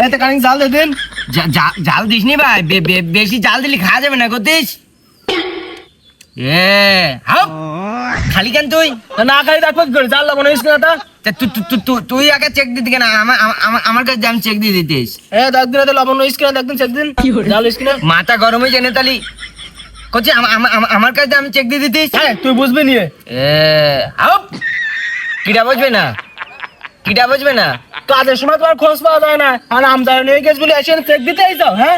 এতে কানিক জাল দে দিন। জাল দিস নি ভাই, বেশি জাল দিলে খাওয়া যাবে না করতিস। হাও খালি কেন তুই? না খাই দেখো কি করে জাল লবণ হইছ না তা। তুই আগে চেক দিতি কেন? আমার কাছে আমি চেক দিয়ে দিতিস। দেখ দিন এতে লবণ হইছ কিনা দেখদিন চেক দিন। জাল হইছ কিনা? মাথা গরম হয়ে যায় না তালি করছি, আমার কাছে আমি চেক দিয়ে দিতিস। হ্যাঁ তুই বুঝবি নিয়ে। হাও কিটা বুঝবে না, কিটা বুঝবে না। কাজের সময় তোমার খোঁজ পাওয়া যায় না, আর আমদানি হয়ে গেছ বলে এসে চেক দিতে আইছো। হ্যাঁ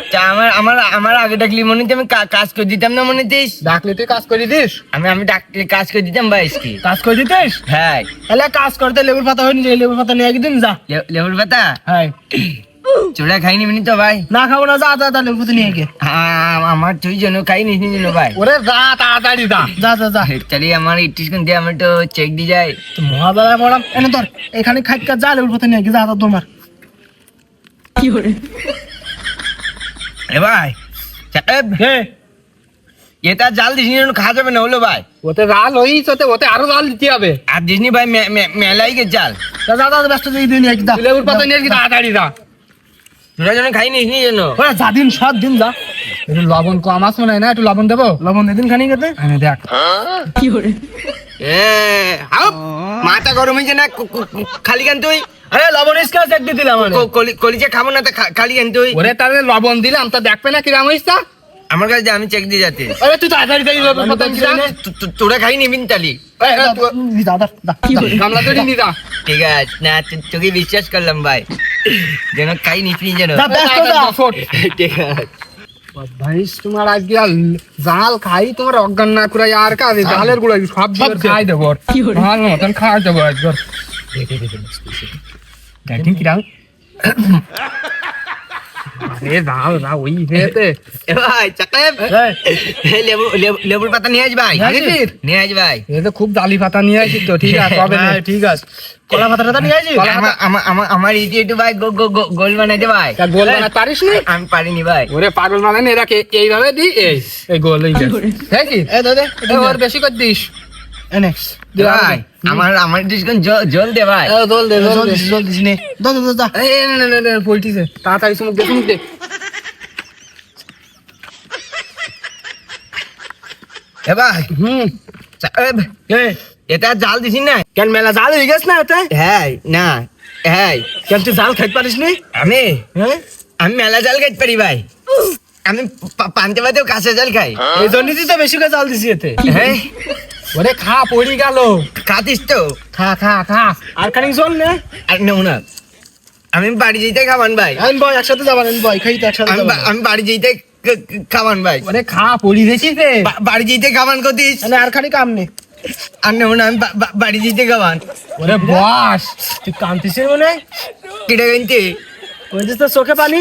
আমার আগে ডাকলি মনে হচ্ছে আমি কাজ করে দিতাম না মনে হচ্ছিস। ডাকলে তুই কাজ করে দিস? আমি ডাকলে কাজ করে দিতাম ভাই। কি কাজ করে দিতিস? হ্যাঁ তাহলে কাজ করতে লেবুর পাতা হয়নি, লেবুর পাতা নিয়ে একদিন যা। লেবুর পাতা হ্যাঁ চোরা খাইনি মিনি তো ভাই। না খাবো না, যা যা যা লেবুর পাতা নিয়ে গিয়ে। আমার তুই জন্য খাইনি জন্য ভাই। ওরে যা তাড়াতাড়ি যা যা যা যা। চলি আমার ইটিসকুন দিয়ে আমি তো চেক দিয়ে যাই। তো মহাদারা পড়াম এনে তোর এখানে খাইকা যা লেবুর পাতা নিয়ে গিয়ে যা যা তোমার। কি করে এ ভাই সাহেব, এটা জাল দিসনি খাওয়া যাবে না হলো ভাই। ওতে জাল হইছ, ওতে আরো জাল দিতে হবে। আর দিসনি ভাই মেলাই গে জাল। যা যা যা ব্যস্ত দিয়ে দিন এক দা লেবুর পাতা নিয়ে গিয়ে তাড়াতাড়ি যা। তোরা জন্য খাইনি জন্য ওরে যা দিন সব দিন যা। একটু লবণ কম আছে মনে হয় না, একটু লবণ দেবো। লবণ দিন খানি খেতে এনে দেখ। কি করে হাও মাথা গরম হয়েছে না খালি কেন তুই? আরে লবণ ইসকা চেক দিয়ে দিলাম আমি। কলিজা খাবো না তা খালি কেন তুই? ওরে তাহলে লবণ দিলাম তা দেখবে না কিরাম হইছে। আমার কাছে আমি চেক দিয়ে যাতে। আরে তুই তাড়াতাড়ি যাই লেবুর পাতা নিয়ে যা। তোরা খাই নিবিন তালি। গামলা তো নিয়ে যা। ঠিক আছে না, তোকে বিশ্বাস করলাম ভাই, যেন খাই নিবি যেন। ঠিক আছে ভাই তোমার আজকে জাল খাই তোমার অজ্ঞান না করে আর কাজে জালের গুলো সব খাই দেবো, ভালো মতন খাই দেবো একবার। দেখেন কিরাম আরে জাল যা ওই হেতে। ভাই চাকাব লেবুর পাতা নিয়ে আস ভাই, নিয়ে আস ভাই। এ তো খুব জালি পাতা নিয়ে আসি তো। ঠিক আছে হবে না, ঠিক আছে। কলা পাতাটা নিয়ে আসি। আমার ইটি একটু ভাই গোল বানাইতে ভাই। গোল বানাতে পারিস না? আমি পারিনি ভাই। ওরে পাগল মানে এরাকে এইভাবে দি এই গোল হয়ে যায়। ঠিক আছে এ দাদা ওর বেশি করে দিস। নেক্সট ভাই আমার ডিসকাউন্ট জল দে ভাই। জল দে জল দিস নে। দা দা দা এই না পল্টিছে তাড়াতাড়ি সুমুক দে। এ ভাই চাকাব এটা জাল দিছিস না কেন? মেলা জাল হয়ে গেছ না এতে? হ্যাঁ না হ্যাঁ কেন তুই জাল খাইতে পারিস নি? আমি মেলা জাল খাইতে পারি ভাই। আমি পান্তে পাতেও কাঁচা জাল খাই। এই জন্যই তো বেশি করে জাল দিছি এতে। হ্যাঁ ওরে খা পড়ি গেল। খাতিস তো? খা আর খানিক জল নে। আর নেও না, আমি বাড়ি যেতে খাবান ভাই। আমি বয় একসাথে যাবান, আমি বয় খাইতে একসাথে যাবান। আমি বাড়ি যেতে খাবান ভাই। ওরে খা পড়ি দেছিস রে। বাড়ি যেতে খাবান করতিস? আর খানিক কাম নে। আর নেও না, আমি বাড়ি যেতে খাবান। ওরে বস তুই কান্তিস মনে হয়। কিটা গাইতে? ওই যে তোর চোখে পানি।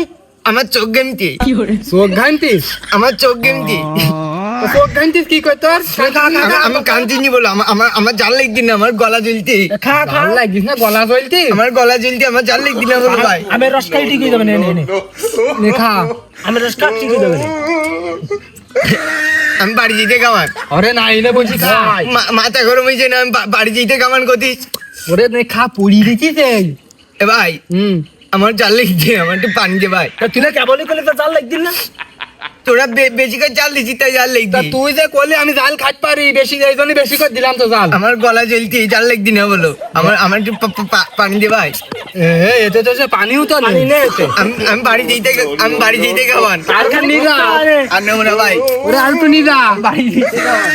আমার চোখ গেমতি। চোখ ঘানতিস? আমার চোখ গেমতি। চোখ ঘানতিস কি কই তোর? আমি কান্তিনি বলো, আমার জাল লেগ দিন, আমার গলা জ্বলতি। খা লাগিস না গলা জ্বলতি? আমার গলা জ্বলতি, আমার জাল লেগ দিন বলো ভাই। আমি রস খাই ঠিক হয়ে যাবে। নে খা, আমি রস খাই ঠিক হয়ে যাবে। আমি বাড়ি যেতে খাবান। আরে নাই না বলছি খা। মাথা গরম হয়েছে না, আমি বাড়ি যেতে খাবান করতিস? ওরে নে খা পড়ি দেখিস এ ভাই আমার জাল লেগ দিন, আমার একটু পানি দে ভাই। তুই না কেবলই করলে তো জাল লাগদিন না? তোরা বেশি করে জাল দিছিস তাই জাল লেগ দিন। তুই যে করলে আমি জাল খাইতে পারি বেশি, এই জন্য বেশি করে দিলাম তো জাল। আমার গলা জ্বলতি, জাল লেগ দিন বলো। আমার একটু পানি দে ভাই। এতে তো সে পানিও তো নেই। আমি বাড়ি যেতে খাবান। আর খান নিগা আর নেবো না ভাই। ওরে আর তো নিগা বাড়ি যেতে খাওয়া।